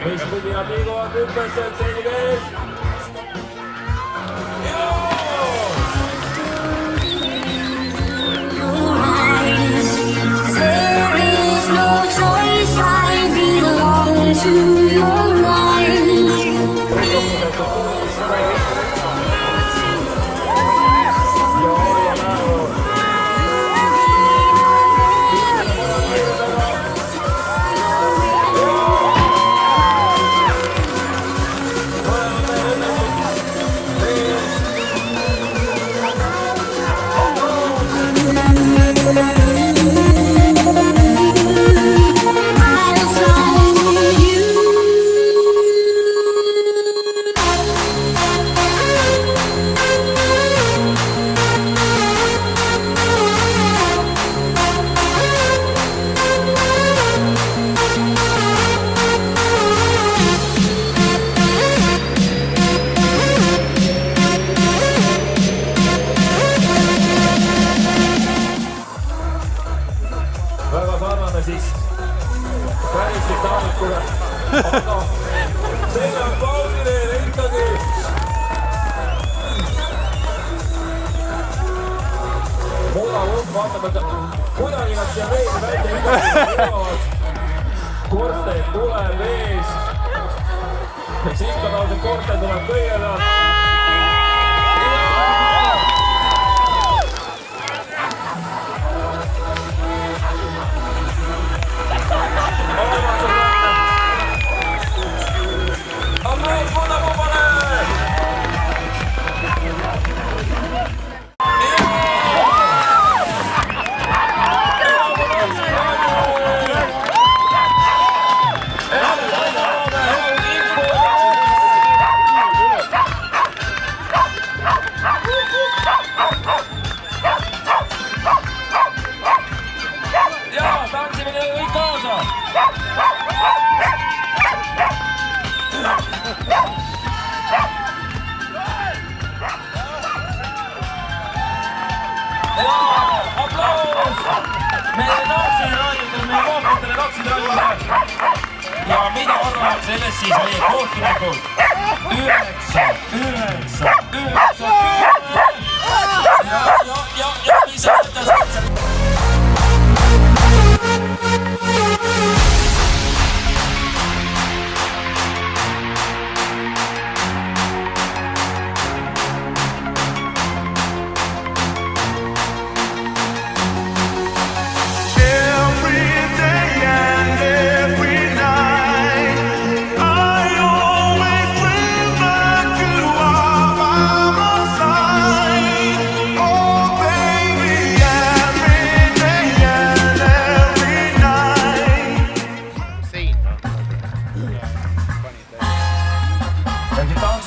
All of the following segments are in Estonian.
mis pidi nad liiguvad hüppesse, selge ees. There is no choice, I belong to your life. Väga sarnane siis päris titaanikule, aga teine on pausileer ikkagi. Mugav õhk, vaatame, et kuidagi nad siia veidi välja jõuavad. Korsten tuleb ees. Eks ikka taas, et Korsten tuleb kõigepealt. Ja mida arvavad sellest siis meie kohtunikud? 9, 9, 9, 10. Ja mis mõttes?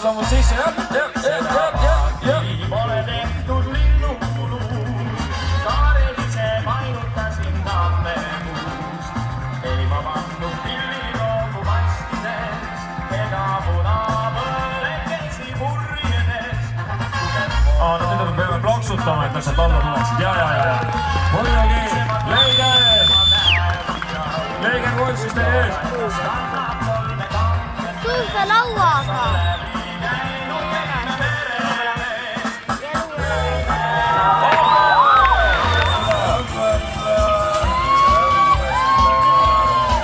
Sammud sisse, jah. Pole tehtud linnukuulu, saarelise painutasin tammepuust. Ei ma pannud pilliloogu vastides, ega punapõlekesi purjedes. Nüüd me peame plaksutama, et nad sealt alla tuleksid. Ja. Muidugi, leige kunstist ees. Suuse lauaga.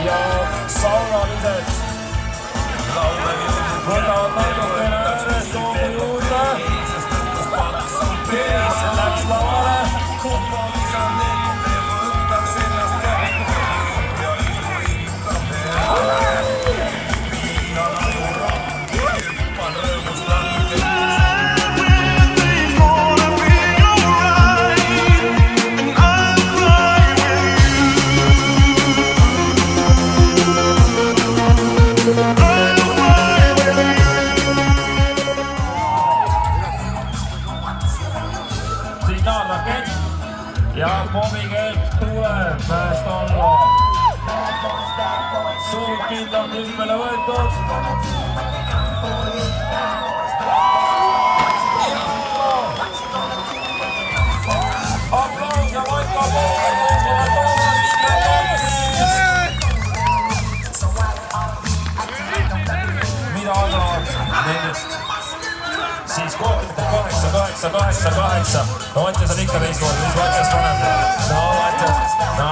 Ja saunalised võtavad natukene üles soogu juurde. Läks lavale. Signaalrakett ja pommikell tuleb pääst alla. Suurpind on limmele võetud. Aplaus ja Moika poole. 8. No Mattias on ikka teistmoodi, mis Mattias paneb? No Mattias, no.